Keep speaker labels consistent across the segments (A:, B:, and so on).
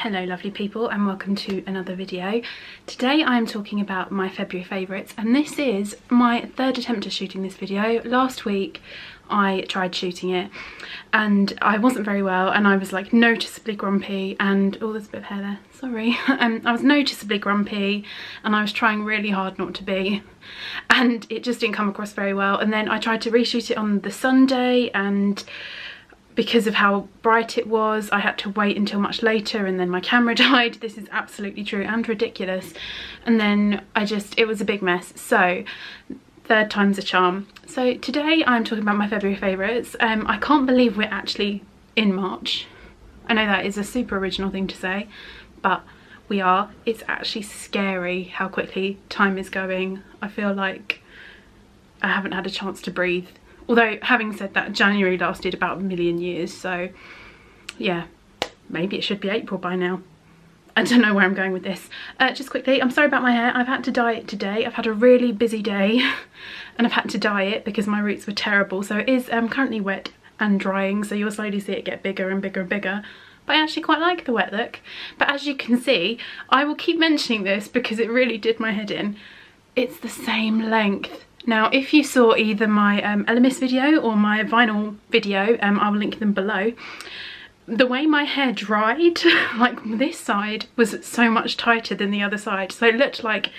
A: Hello lovely people and welcome to another video. Today I am talking about my February favourites, and this is my third attempt at shooting this video. Last week I tried shooting it and I wasn't very well, and I was like noticeably grumpy, and oh, there's a bit of hair there, sorry. I was noticeably grumpy and I was trying really hard not to be, and it just didn't come across very well. And then I tried to reshoot it on the Sunday, and because of how bright it was I had to wait until much later, and then my camera died. This is absolutely true and ridiculous. And then it was a big mess. So third time's a charm. So today I'm talking about my February favourites. I can't believe we're actually in March. I know that is a super original thing to say, but we are. It's actually scary how quickly time is going. I feel like I haven't had a chance to breathe. Although, having said that, January lasted about a million years, so yeah, maybe it should be April by now. I don't know where I'm going with this. Just quickly, I'm sorry about my hair. I've had to dye it today. I've had a really busy day and I've had to dye it because my roots were terrible. So it is currently wet and drying, so you'll slowly see it get bigger and bigger and bigger. But I actually quite like the wet look. But as you can see, I will keep mentioning this because it really did my head in. It's the same length. Now, if you saw either my Elemis video or my vinyl video, I will link them below. The way my hair dried, like this side was so much tighter than the other side. So it looked like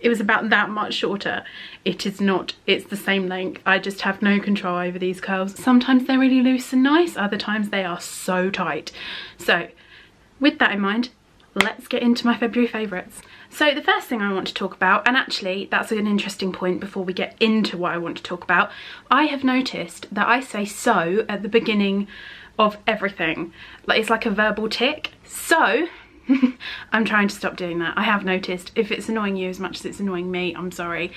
A: it was about that much shorter. It is not, it's the same length. I just have no control over these curls. Sometimes they're really loose and nice, other times they are so tight. So with that in mind, let's get into my February favourites. So the first thing I want to talk about, and actually that's an interesting point before we get into what I want to talk about, I have noticed that I say so at the beginning of everything. Like, it's like a verbal tick. So I'm trying to stop doing that. I have noticed. If it's annoying you as much as it's annoying me, I'm sorry.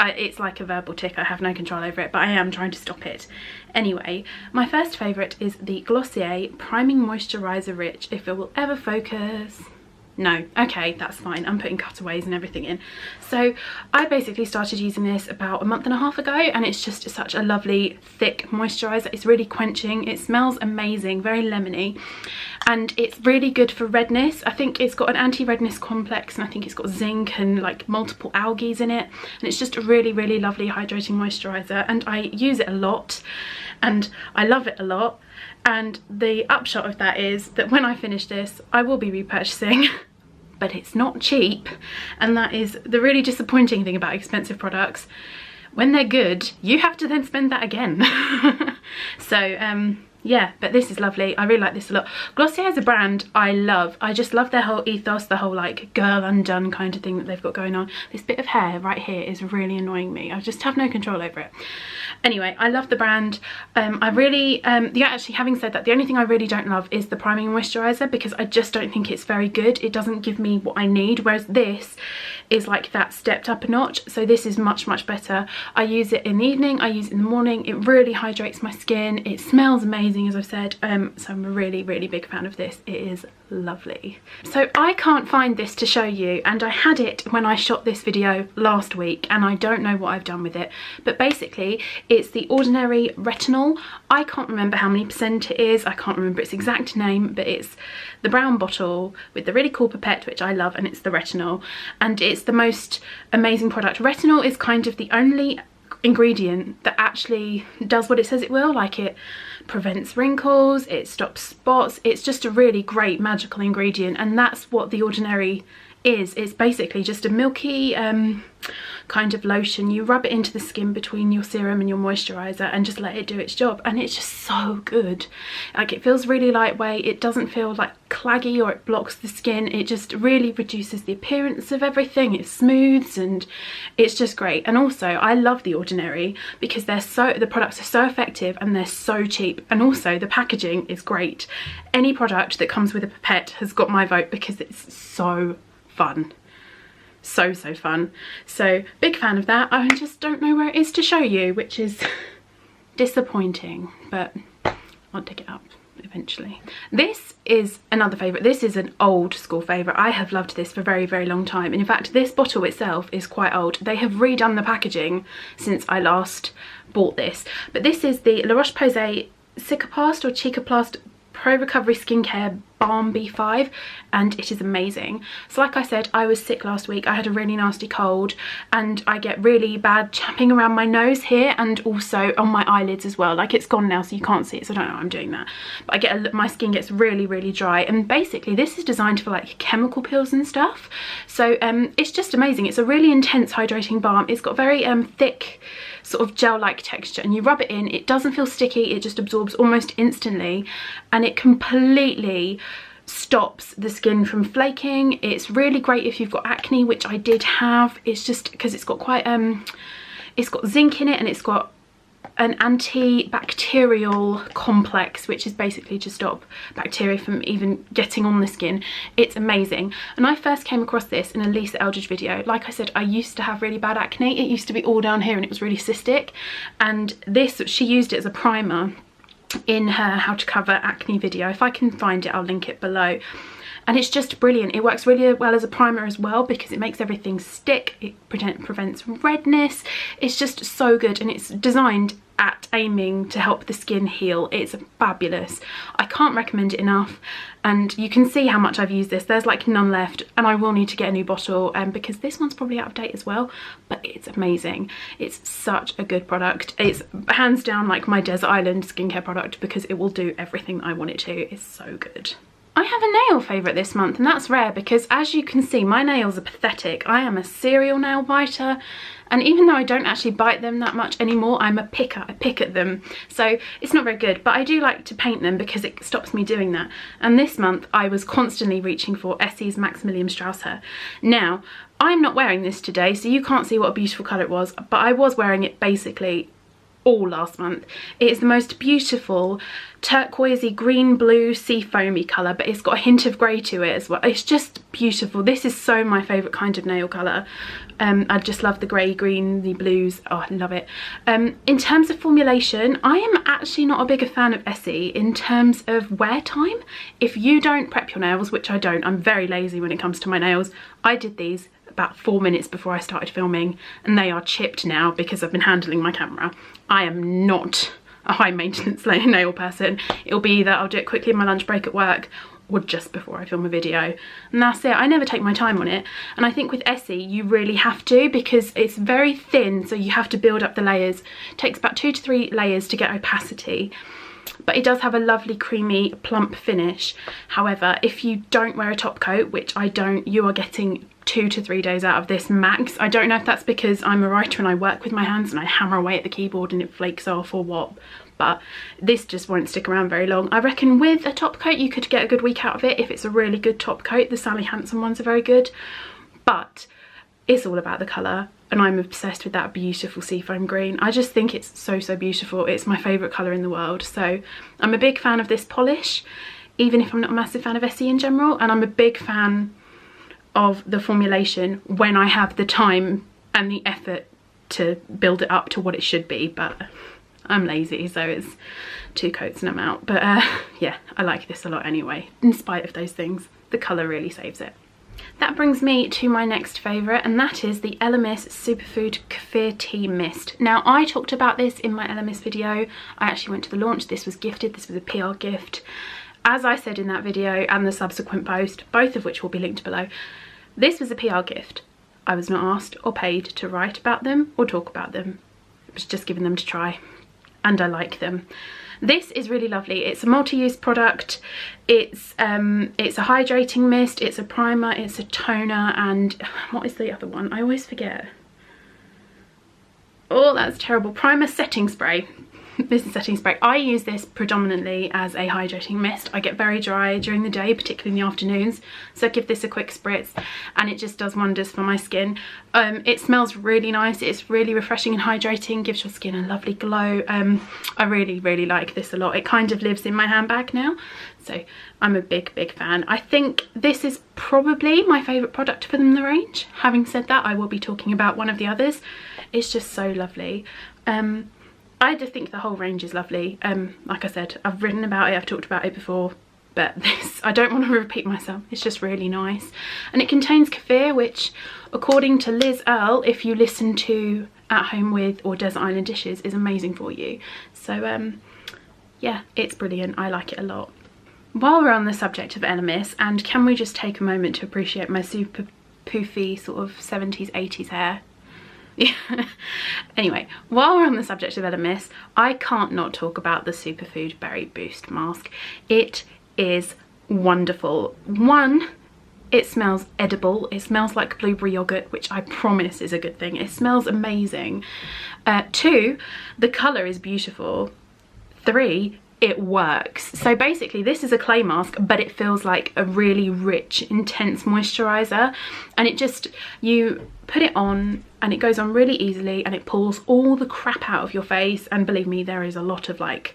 A: It's like a verbal tick. I have no control over it, but I am trying to stop it. Anyway, my first favourite is the Glossier Priming Moisturiser Rich. If it will ever focus. No, okay, that's fine. I'm putting cutaways and everything in. So I basically started using this about a month and a half ago, and it's just such a lovely thick moisturiser. It's really quenching. It smells amazing, very lemony, and it's really good for redness. I think it's got an anti-redness complex, and I think it's got zinc and like multiple algae in it, and it's just a really, really lovely hydrating moisturiser, and I use it a lot and I love it a lot. And the upshot of that is that when I finish this, I will be repurchasing, but it's not cheap. And that is the really disappointing thing about expensive products. When they're good, you have to then spend that again. So yeah, but this is lovely. I really like this a lot. Glossier is a brand I love. I just love their whole ethos, the whole like girl undone kind of thing that they've got going on. This bit of hair right here is really annoying me. I just have no control over it. Anyway, I love the brand. I really, actually, having said that, the only thing I really don't love is the priming moisturiser, because I just don't think it's very good. It doesn't give me what I need, whereas this is like that stepped up a notch. So this is much, much better. I use it in the evening, I use it in the morning. It really hydrates my skin. It smells amazing, as I've said. So I'm a really, really big fan of this. It is lovely. So I can't find this to show you, and I had it when I shot this video last week, and I don't know what I've done with it, but basically it's the Ordinary Retinol. I can't remember how many percent it is. I can't remember its exact name, but it's the brown bottle with the really cool pipette, which I love, and it's the retinol, and it's the most amazing product. Retinol is kind of the only ingredient that actually does what it says it will. Like, it prevents wrinkles, it stops spots. It's just a really great magical ingredient, and that's what the Ordinary is. It's basically just a milky kind of lotion. You rub it into the skin between your serum and your moisturiser and just let it do its job, and it's just so good. Like, it feels really lightweight. It doesn't feel like claggy or it blocks the skin. It just really reduces the appearance of everything. It smooths, and it's just great. And also I love the Ordinary because the products are so effective and they're so cheap, and also the packaging is great. Any product that comes with a pipette has got my vote because it's so fun. So fun. So big fan of that. I just don't know where it is to show you, which is disappointing, but I'll dig it up eventually. This is another favourite. This is an old school favourite. I have loved this for a very, very long time, and in fact this bottle itself is quite old. They have redone the packaging since I last bought this, but this is the La Roche-Posay Cicaplast or Cicaplast Pro Recovery Skincare Balm B5, and it is amazing. So like I said, I was sick last week. I had a really nasty cold, and I get really bad chapping around my nose here and also on my eyelids as well. Like, it's gone now so you can't see it, so I don't know why I'm doing that, but I get my skin gets really dry, and basically this is designed for like chemical peels and stuff. So it's just amazing. It's a really intense hydrating balm. It's got very thick sort of gel-like texture, and you rub it in, it doesn't feel sticky, it just absorbs almost instantly, and it completely stops the skin from flaking. It's really great if you've got acne, which I did have. It's just because it's got quite it's got zinc in it, and it's got an antibacterial complex, which is basically to stop bacteria from even getting on the skin. It's amazing. And I first came across this in a Lisa Eldridge video. Like I said, I used to have really bad acne. It used to be all down here and it was really cystic, and this, she used it as a primer in her how to cover acne video. If I can find it, I'll link it below. And it's just brilliant. It works really well as a primer as well because it makes everything stick. It prevents redness. It's just so good, and it's designed at aiming to help the skin heal. It's fabulous. I can't recommend it enough, and you can see how much I've used this. There's like none left, and I will need to get a new bottle because this one's probably out of date as well, but it's amazing. It's such a good product. It's hands down like my Desert Island skincare product because it will do everything that I want it to. It's so good. I have a nail favourite this month, and that's rare because, as you can see, my nails are pathetic. I am a serial nail biter, and even though I don't actually bite them that much anymore, I'm a picker. I pick at them, so it's not very good, but I do like to paint them because it stops me doing that. And this month I was constantly reaching for Essie's Maximilian Strauss hair. Now, I'm not wearing this today, so you can't see what a beautiful colour it was, but I was wearing it basically all last month. It is the most beautiful turquoisey green blue sea foamy colour, but it's got a hint of grey to it as well. It's just beautiful. This is so my favourite kind of nail colour. I just love the grey, green, the blues. Oh, I love it. In terms of formulation, I am actually not a bigger fan of Essie in terms of wear time. If you don't prep your nails, which I don't, I'm very lazy when it comes to my nails. I did these about 4 minutes before I started filming, and they are chipped now because I've been handling my camera. I am not a high maintenance nail person. It'll be either I'll do it quickly in my lunch break at work or just before I film a video, and that's it. I never take my time on it, and I think with Essie you really have to because it's very thin, so you have to build up the layers. It takes about 2 to 3 layers to get opacity, but it does have a lovely creamy plump finish. However, if you don't wear a top coat, which I don't, you are getting 2 to 3 days out of this max. I don't know if that's because I'm a writer and I work with my hands and I hammer away at the keyboard and it flakes off or what, but this just won't stick around very long. I reckon with a top coat you could get a good week out of it if it's a really good top coat. The Sally Hansen ones are very good, but it's all about the colour, and I'm obsessed with that beautiful seafoam green. I just think it's so beautiful. It's my favourite colour in the world. So I'm a big fan of this polish, even if I'm not a massive fan of Essie in general, and I'm a big fan of the formulation when I have the time and the effort to build it up to what it should be, but I'm lazy, so it's 2 coats and I'm out. But yeah, I like this a lot anyway. In spite of those things, the colour really saves it. That brings me to my next favourite, and that is the Elemis Superfood Kefir Tea Mist. Now, I talked about this in my Elemis video. I actually went to the launch. This was gifted. This was a PR gift. As I said in that video and the subsequent post, both of which will be linked below, this was a PR gift. I was not asked or paid to write about them or talk about them. It was just given them to try, and I like them. This is really lovely. It's a multi-use product. It's a hydrating mist, it's a primer, it's a toner, and what is the other one? I always forget. Oh, that's terrible. Primer setting spray. This is setting spray. I use this predominantly as a hydrating mist. I get very dry during the day, particularly in the afternoons, so I give this a quick spritz and it just does wonders for my skin. It smells really nice. It's really refreshing and hydrating, gives your skin a lovely glow. I really like this a lot. It kind of lives in my handbag now, so I'm a big fan. I think this is probably my favourite product for them in the range. Having said that, I will be talking about one of the others. It's just so lovely. I just think the whole range is lovely. Like I said, I've written about it, I've talked about it before, but this, I don't want to repeat myself. It's just really nice. And it contains kefir, which, according to Liz Earle, if you listen to At Home With or Desert Island Dishes, is amazing for you. So yeah, it's brilliant. I like it a lot. while we're on the subject of Elemis, and can we just take a moment to appreciate my super poofy sort of 70s 80s hair? Yeah. Anyway, while we're on the subject of Elemis, I can't not talk about the Superfood Berry Boost Mask. It is wonderful. One, it smells edible. It smells like blueberry yogurt, which I promise is a good thing. It smells amazing. Two, the colour is beautiful. Three, it works. So basically this is a clay mask, but it feels like a really rich, intense moisturiser, and it just, you put it on and it goes on really easily and it pulls all the crap out of your face. And believe me, there is a lot of like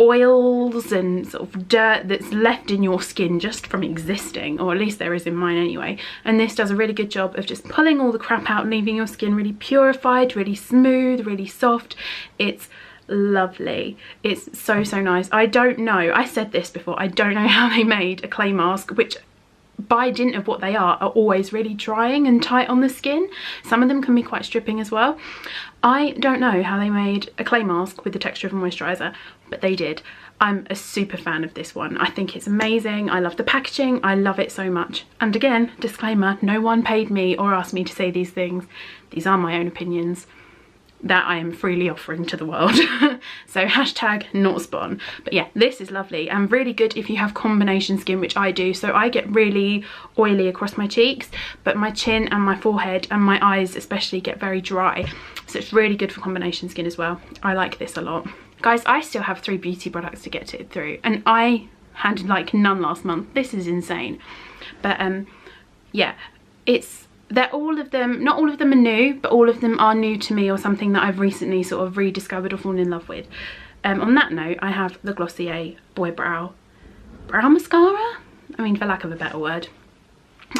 A: oils and sort of dirt that's left in your skin just from existing, or at least there is in mine anyway, and this does a really good job of just pulling all the crap out, leaving your skin really purified, really smooth, really soft. It's lovely. It's so nice. I don't know, I said this before, I don't know how they made a clay mask, which by dint of what they are always really drying and tight on the skin. Some of them can be quite stripping as well. I don't know how they made a clay mask with the texture of a moisturiser, but they did. I'm a super fan of this one. I think it's amazing. I love the packaging. I love it so much. And again, disclaimer, no one paid me or asked me to say these things. These are my own opinions that I am freely offering to the world. So hashtag not spawn. But yeah, this is lovely and really good if you have combination skin, which I do. So I get really oily across my cheeks, but my chin and my forehead and my eyes especially get very dry. So it's really good for combination skin as well. I like this a lot. Guys, I still have 3 beauty products to get it through, and I had like none last month. This is insane. But yeah, they're all of them, not all of them are new, but all of them are new to me or something that I've recently sort of rediscovered or fallen in love with. On that note, I have the Glossier Boy Brow Mascara? I mean, for lack of a better word.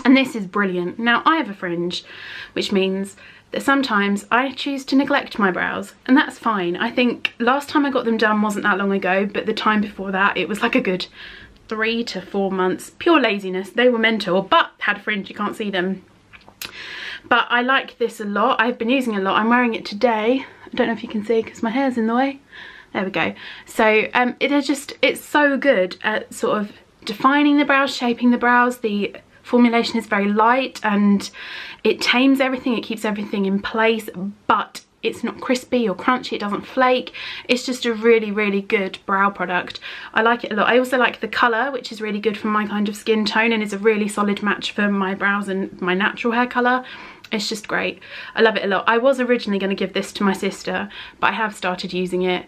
A: And this is brilliant. Now, I have a fringe, which means that sometimes I choose to neglect my brows, and that's fine. I think last time I got them done wasn't that long ago, but the time before that, it was like a good 3 to 4 months. Pure laziness. They were mental, but had a fringe, you can't see them. But I like this a lot. I've been using it a lot. I'm wearing it today. I don't know if you can see because my hair's in the way. There we go. So it's so good at sort of defining the brows, shaping the brows. The formulation is very light and it tames everything. It keeps everything in place, but it's not crispy or crunchy, it doesn't flake. It's just a really good brow product. I like it a lot. I also like the colour, which is really good for my kind of skin tone and is a really solid match for my brows and my natural hair colour. It's just great. I love it a lot. I was originally going to give this to my sister, but I have started using it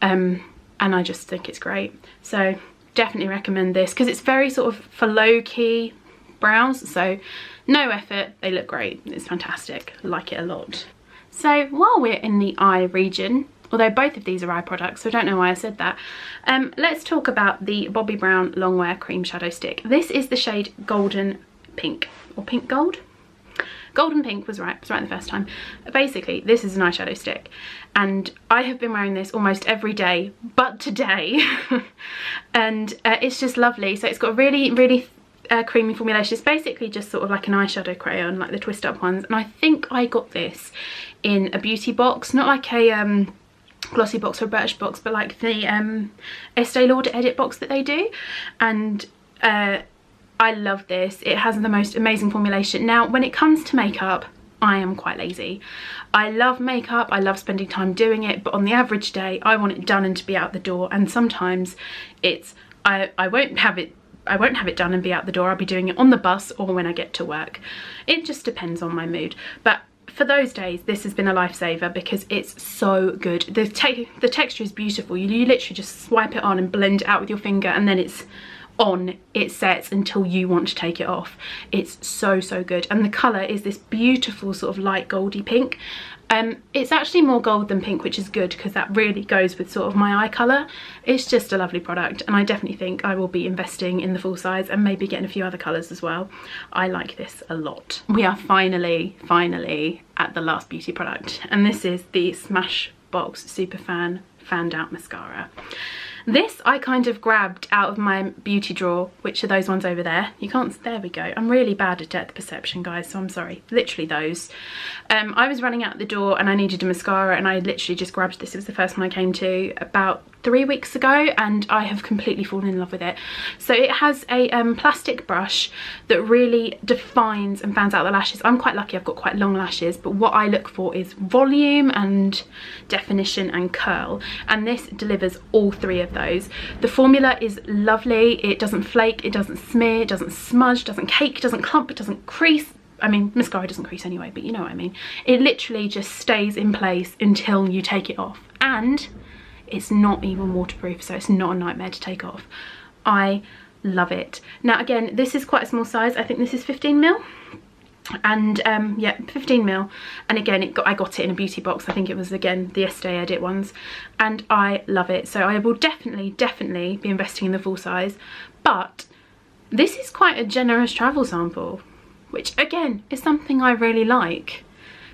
A: and I just think it's great. So definitely recommend this because it's very sort of for low-key brows, so no effort, they look great. It's fantastic. I like it a lot. So while we're in the eye region, although both of these are eye products, so I don't know why I said that, let's talk about the Bobbi Brown Longwear Cream Shadow Stick. This is the shade Golden Pink, or Pink Gold? Golden Pink was right the first time. Basically, this is an eyeshadow stick, and I have been wearing this almost every day, but today, and it's just lovely. So it's got a really creamy formulation. It's basically just sort of like an eyeshadow crayon, like the twist up ones, and I think I got this in a beauty box, not like a glossy box or Birch box, but like the Estee Lauder edit box that they do, and I love this. It has the most amazing formulation. Now, when it comes to makeup, I am quite lazy. I love makeup, I love spending time doing it, but on the average day, I want it done and to be out the door, and sometimes it's, I won't have it done and be out the door. I'll be doing it on the bus or when I get to work. It just depends on my mood. But for those days, this has been a lifesaver because it's so good. The texture is beautiful. You literally just swipe it on and blend it out with your finger, and then it's on, it sets until you want to take it off. It's so good, and the colour is this beautiful sort of light goldy pink. It's actually more gold than pink, which is good because that really goes with sort of my eye colour. It's just a lovely product, and I definitely think I will be investing in the full size and maybe getting a few other colours as well. I like this a lot. We are finally at the last beauty product, and this is the Smashbox Superfan Fanned Out Mascara. This I kind of grabbed out of my beauty drawer, which are those ones over there. You can't, there we go. I'm really bad at depth perception, guys, so I'm sorry. Literally those. I was running out the door and I needed a mascara, and I literally just grabbed this. It was the first one I came to about 3 weeks ago, and I have completely fallen in love with it. So it has a plastic brush that really defines and fans out the lashes. I'm quite lucky, I've got quite long lashes, but what I look for is volume and definition and curl, and this delivers all three of those. The formula is lovely. It doesn't flake, it doesn't smear, it doesn't smudge, doesn't cake, it doesn't clump, it doesn't crease. I mean, mascara doesn't crease anyway, but you know what I mean. It literally just stays in place until you take it off, and it's not even waterproof, so it's not a nightmare to take off. I love it. Now again, this is quite a small size. I think this is 15mm, and yeah, 15mm, and again I got it in a beauty box. I think it was, again, the Estee Edit ones, and I love it. So I will definitely be investing in the full size, but this is quite a generous travel sample, which again is something I really like.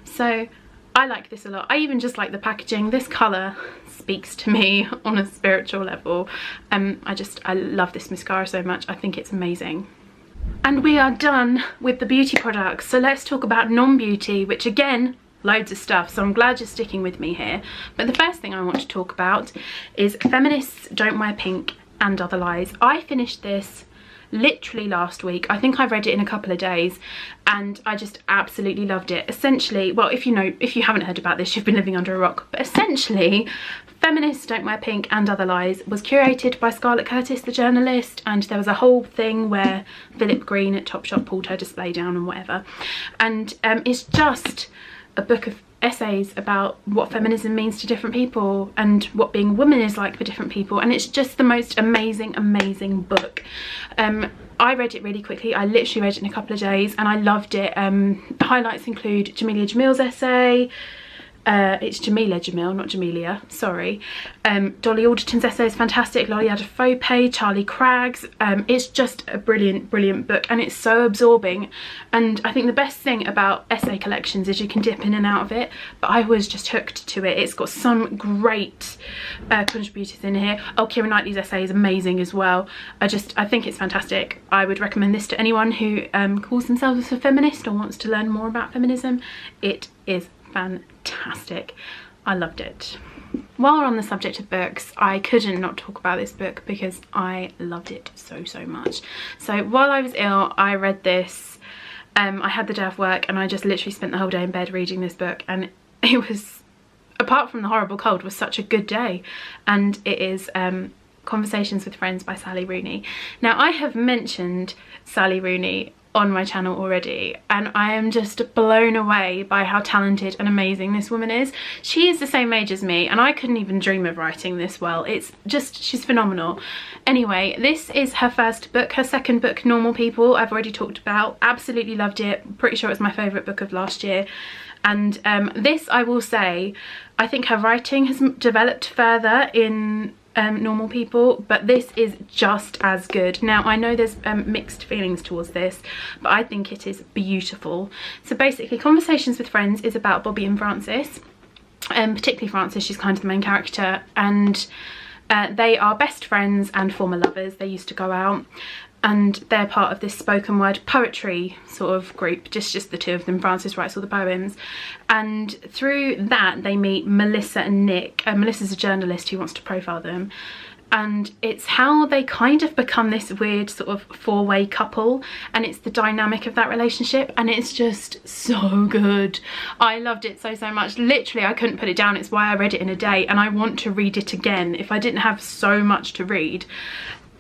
A: So I like this a lot. I even just like the packaging. This colour speaks to me on a spiritual level. I love this mascara so much. I think it's amazing. And we are done with the beauty products. So let's talk about non-beauty, which again, loads of stuff. So I'm glad you're sticking with me here. But the first thing I want to talk about is Feminists Don't Wear Pink and Other Lies. I finished this literally last week. I think I read it in a couple of days, and I just absolutely loved it. Essentially, well, if you haven't heard about this, you've been living under a rock, but essentially Feminists Don't Wear Pink and Other Lies was curated by Scarlett Curtis, the journalist, and there was a whole thing where Philip Green at Topshop pulled her display down and whatever, and it's just a book of essays about what feminism means to different people and what being a woman is like for different people, and it's just the most amazing book. I read it really quickly. I literally read it in a couple of days and I loved it. The highlights include Jamelia Jamil's essay. It's Jamelia Jamil, not Jamelia, sorry. Dolly Alderton's essay is fantastic. Lolly Adefope, Charlie Cragg's. It's just a brilliant book, and it's so absorbing. And I think the best thing about essay collections is you can dip in and out of it, but I was just hooked to it. It's got some great contributors in here. Oh, Keira Knightley's essay is amazing as well. I think it's fantastic. I would recommend this to anyone who calls themselves a feminist or wants to learn more about feminism. It is fantastic. I loved it. While we're on the subject of books, I couldn't not talk about this book because I loved it so much. So while I was ill, I read this. I had the day off work and I just literally spent the whole day in bed reading this book, and it was, apart from the horrible cold, was such a good day. And it is Conversations with Friends by Sally Rooney. Now, I have mentioned Sally Rooney on my channel already, and I am just blown away by how talented and amazing this woman is. She is the same age as me, and I couldn't even dream of writing this well. It's just, she's phenomenal. Anyway, this is her first book. Her second book, Normal People, I've already talked about. Absolutely loved it. Pretty sure it's my favourite book of last year. And this, I will say, I think her writing has developed further in Normal People, but this is just as good. Now, I know there's mixed feelings towards this, but I think it is beautiful. So basically, Conversations with Friends is about Bobby and Frances, particularly Frances. She's kind of the main character, and they are best friends and former lovers. They used to go out, and they're part of this spoken word poetry sort of group, just the two of them. Frances writes all the poems, and through that they meet Melissa and Nick. Melissa's a journalist who wants to profile them, and it's how they kind of become this weird sort of four-way couple, and it's the dynamic of that relationship, and it's just so good. I loved it so much. Literally, I couldn't put it down. It's why I read it in a day, and I want to read it again. If I didn't have so much to read,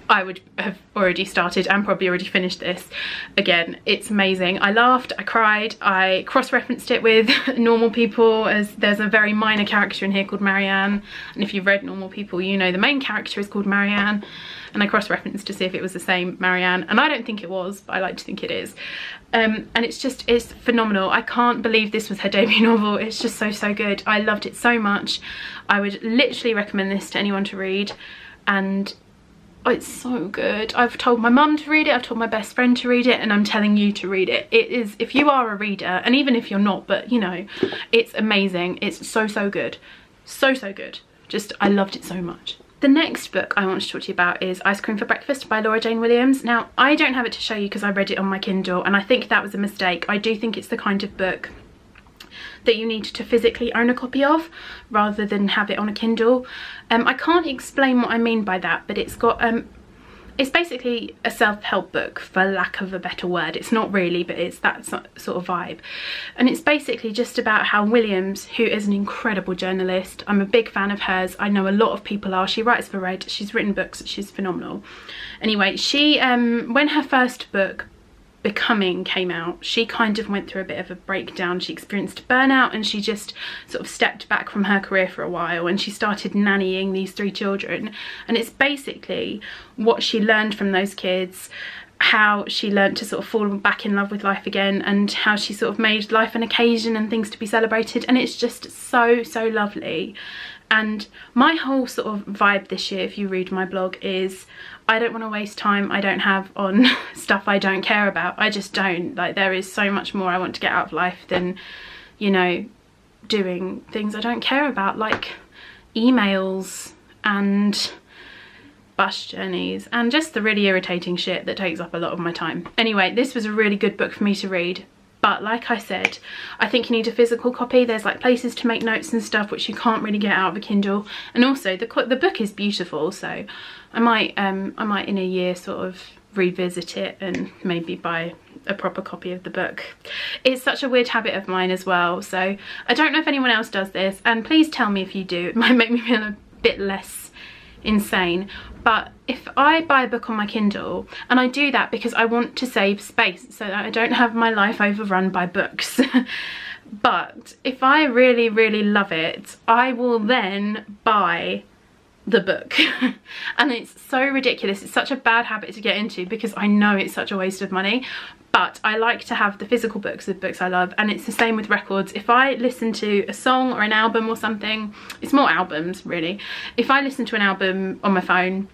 A: I would have already started and probably already finished this again. It's amazing. I laughed, I cried, I cross-referenced it with Normal People, as there's a very minor character in here called Marianne, and if you've read Normal People, you know the main character is called Marianne, and I cross-referenced to see if it was the same Marianne, and I don't think it was, but I like to think it is. And it's phenomenal. I can't believe this was her debut novel. It's just so good. I loved it so much. I would literally recommend this to anyone to read, and oh, it's so good. I've told my mum to read it, I've told my best friend to read it, and I'm telling you to read it. It is, if you are a reader, and even if you're not, but you know, it's amazing. It's so good. So good. Just, I loved it so much. The next book I want to talk to you about is Ice Cream for Breakfast by Laura Jane Williams. Now, I don't have it to show you because I read it on my Kindle, and I think that was a mistake. I do think it's the kind of book that you need to physically own a copy of rather than have it on a Kindle. I can't explain what I mean by that, but it's got it's basically a self-help book, for lack of a better word. It's not really, but it's that sort of vibe. And it's basically just about how Williams, who is an incredible journalist, I'm a big fan of hers, I know a lot of people are, she writes for Red, she's written books, she's phenomenal. Anyway, she, when her first book, Becoming, came out, she kind of went through a bit of a breakdown. She experienced burnout and she just sort of stepped back from her career for a while, and she started nannying these 3 children, and it's basically what she learned from those kids, how she learned to sort of fall back in love with life again, and how she sort of made life an occasion and things to be celebrated, and it's just so lovely. And my whole sort of vibe this year, if you read my blog, is I don't want to waste time I don't have on stuff I don't care about. I just don't. Like, there is so much more I want to get out of life than, you know, doing things I don't care about, like emails and bus journeys and just the really irritating shit that takes up a lot of my time. Anyway, this was a really good book for me to read. But like I said, I think you need a physical copy. There's like places to make notes and stuff which you can't really get out of a Kindle. And also the book is beautiful, so I might in a year sort of revisit it and maybe buy a proper copy of the book. It's such a weird habit of mine as well, so I don't know if anyone else does this, and please tell me if you do. It might make me feel a bit less insane. But if I buy a book on my Kindle, and I do that because I want to save space so that I don't have my life overrun by books, but if I really love it, I will then buy the book. And it's so ridiculous. It's such a bad habit to get into because I know it's such a waste of money, but I like to have the physical books of books I love. And it's the same with records. If I listen to a song or an album or something, it's more albums really, if I listen to an album on my phone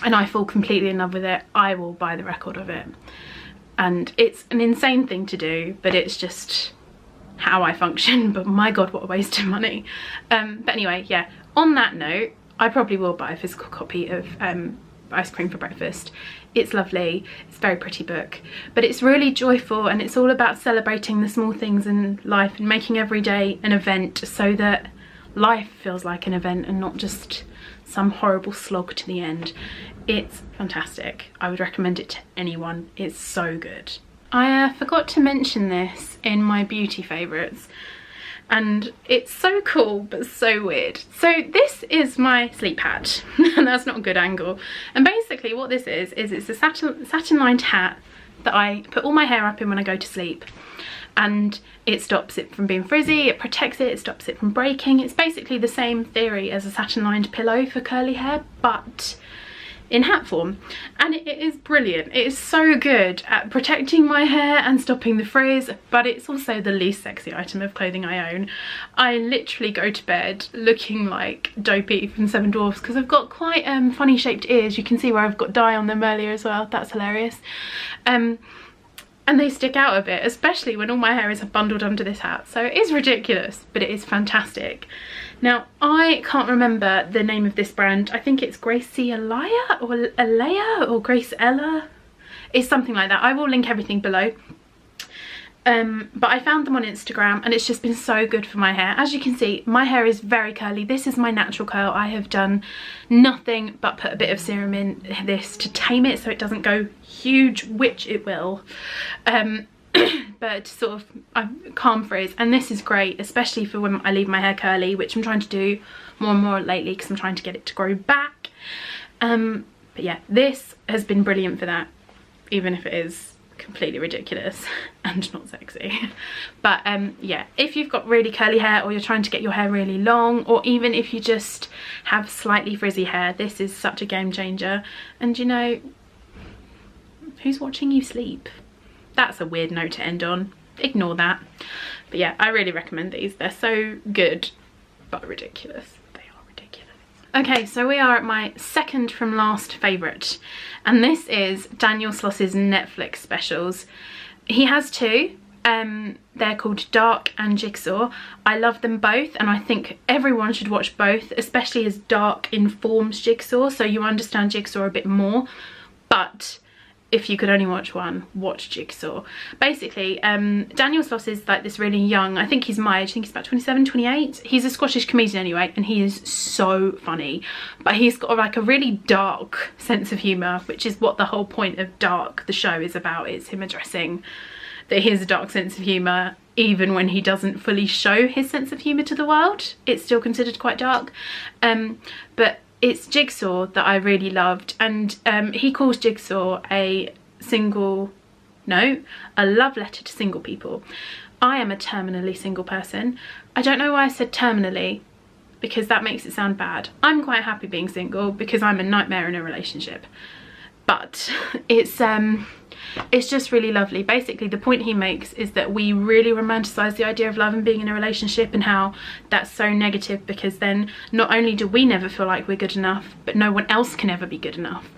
A: and I fall completely in love with it, I will buy the record of it. And it's an insane thing to do, but it's just how I function. But my god, what a waste of money. But anyway, yeah, on that note, I probably will buy a physical copy of Ice Cream for Breakfast. It's lovely, it's a very pretty book, but it's really joyful, and it's all about celebrating the small things in life and making every day an event so that life feels like an event and not just some horrible slog to the end. It's fantastic. I would recommend it to anyone. It's so good. I forgot to mention this in my beauty favourites, and it's so cool but so weird. So this is my sleep hat and that's not a good angle, and basically what this is it's a satin lined hat that I put all my hair up in when I go to sleep, and it stops it from being frizzy, it protects it, it stops it from breaking. It's basically the same theory as a satin lined pillow for curly hair, but in hat form, and it is brilliant. It is so good at protecting my hair and stopping the frizz, but it's also the least sexy item of clothing I own. I literally go to bed looking like Dopey from Seven Dwarfs because I've got quite funny shaped ears. You can see where I've got dye on them earlier as well. That's hilarious. And they stick out a bit, especially when all my hair is bundled under this hat. So it is ridiculous, but it is fantastic. Now, I can't remember the name of this brand. I think it's Gracie Alaya or Alea or Grace Ella. It's something like that. I will link everything below. But I found them on Instagram and it's just been so good for my hair. As you can see, my hair is very curly. This is my natural curl. I have done nothing but put a bit of serum in this to tame it so it doesn't go huge, which it will. But sort of calm frizz, and this is great, especially for when I leave my hair curly, which I'm trying to do more and more lately because I'm trying to get it to grow back. But yeah, this has been brilliant for that, even if it is completely ridiculous and not sexy. But yeah, if you've got really curly hair, or you're trying to get your hair really long, or even if you just have slightly frizzy hair, this is such a game changer. And you know, who's watching you sleep? That's a weird note to end on. Ignore that. But yeah, I really recommend these. They're so good, but ridiculous. They are ridiculous. Okay, so we are at my second from last favourite, and this is Daniel Sloss's Netflix specials. He has two. They're called Dark and Jigsaw. I love them both, and I think everyone should watch both, especially as Dark informs Jigsaw, so you understand Jigsaw a bit more. But if you could only watch one, watch Jigsaw. Basically, Daniel Sloss is like this really young, I think he's my age, I think he's about 27, 28. He's a Scottish comedian anyway, and he is so funny. But he's got like a really dark sense of humour, which is what the whole point of Dark, the show, is about. It's him addressing that he has a dark sense of humour, even when he doesn't fully show his sense of humour to the world. It's still considered quite dark. But it's Jigsaw that I really loved, and he calls Jigsaw a love letter to single people. I am a terminally single person. I don't know why I said terminally, because that makes it sound bad. I'm quite happy being single because I'm a nightmare in a relationship. But it's just really lovely. Basically, the point he makes is that we really romanticize the idea of love and being in a relationship, and how that's so negative, because then not only do we never feel like we're good enough, but no one else can ever be good enough.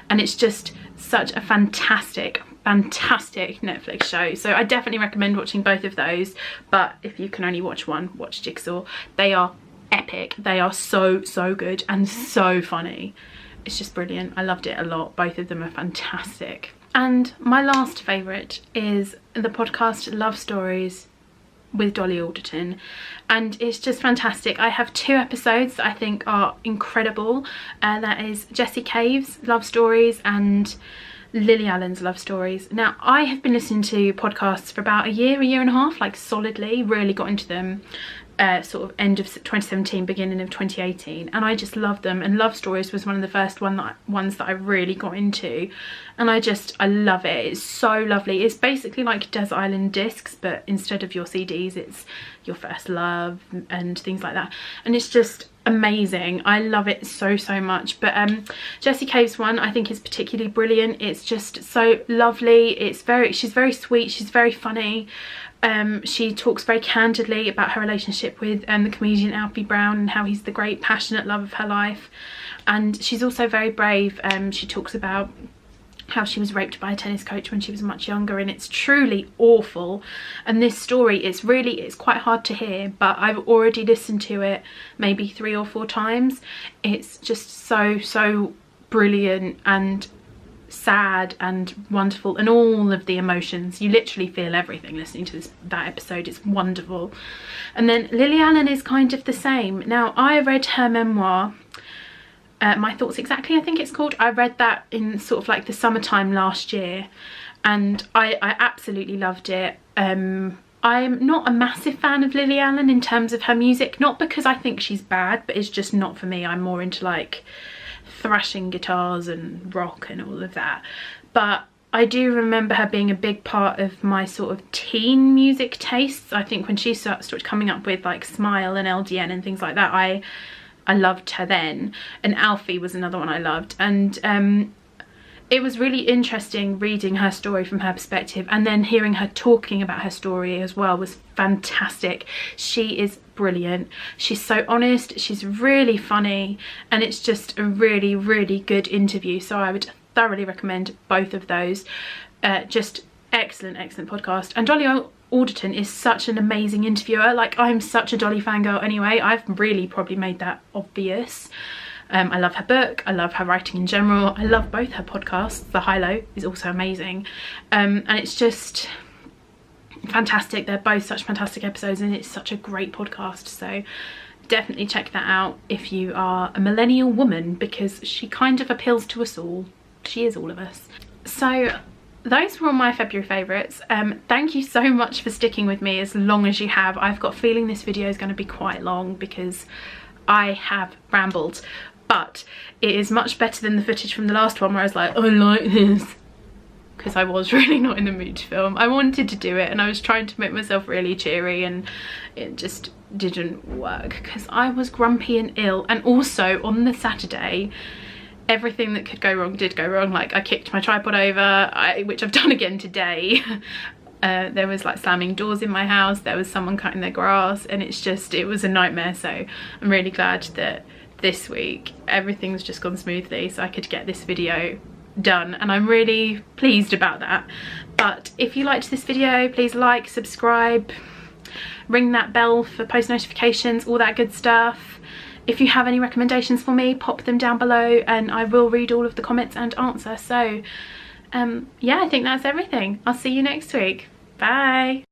A: And it's just such a fantastic Netflix show. So I definitely recommend watching both of those, but if you can only watch one, watch Jigsaw. They are epic. They are so good and so funny. It's just brilliant. I loved it a lot. Both of them are fantastic. And my last favourite is the podcast Love Stories with Dolly Alderton, and it's just fantastic. I have 2 episodes that I think are incredible. That is Jessie Cave's Love Stories and Lily Allen's Love Stories. Now, I have been listening to podcasts for about a year and a half, like solidly, really got into them sort of end of 2017, beginning of 2018, and I just love them. And Love Stories was one of the first ones that I really got into, and I love it. It's so lovely. It's basically like Des Island discs, but instead of your CDs, it's your first love and things like that, and it's just amazing. I love it so much. But Jessie Cave's one I think is particularly brilliant. It's just so lovely. She's very sweet, she's very funny. She talks very candidly about her relationship with the comedian Alfie Brown, and how he's the great passionate love of her life. And she's also very brave. She talks about how she was raped by a tennis coach when she was much younger, and it's truly awful. And this story, it's quite hard to hear, but I've already listened to it maybe 3 or 4 times. It's just so brilliant and sad and wonderful, and all of the emotions. You literally feel everything listening to that episode. It's wonderful. And then Lily Allen is kind of the same. Now, I read her memoir, My Thoughts Exactly, I think it's called. I read that in sort of like the summertime last year, and I absolutely loved it. I'm not a massive fan of Lily Allen in terms of her music, not because I think she's bad, but it's just not for me. I'm more into like thrashing guitars and rock and all of that. But I do remember her being a big part of my sort of teen music tastes. I think when she started coming up with like Smile and LDN and things like that, I loved her then. And Alfie was another one I loved. And it was really interesting reading her story from her perspective, and then hearing her talking about her story as well was fantastic. She is brilliant. She's so honest, she's really funny, and it's just a really good interview. So I would thoroughly recommend both of those. Just excellent podcast. And Dolly Alderton is such an amazing interviewer. Like, I'm such a Dolly fangirl anyway. I've really probably made that obvious. I love her book, I love her writing in general, I love both her podcasts. The High Low is also amazing, and it's just fantastic. They're both such fantastic episodes, and it's such a great podcast. So definitely check that out if you are a millennial woman, because she kind of appeals to us all. She is all of us. So those were all my February favourites. Thank you so much for sticking with me as long as you have. I've got a feeling this video is going to be quite long because I have rambled, but it is much better than the footage from the last one where I was like, I like this, because I was really not in the mood to film. I wanted to do it and I was trying to make myself really cheery, and it just didn't work because I was grumpy and ill. And also on the Saturday, everything that could go wrong did go wrong. Like, I kicked my tripod over, which I've done again today. There was like slamming doors in my house, there was someone cutting their grass, and it was a nightmare. So I'm really glad that this week everything's just gone smoothly, so I could get this video done, and I'm really pleased about that. But if you liked this video, please like, subscribe, ring that bell for post notifications, all that good stuff. If you have any recommendations for me, pop them down below and I will read all of the comments and answer. So yeah, I think that's everything. I'll see you next week. Bye.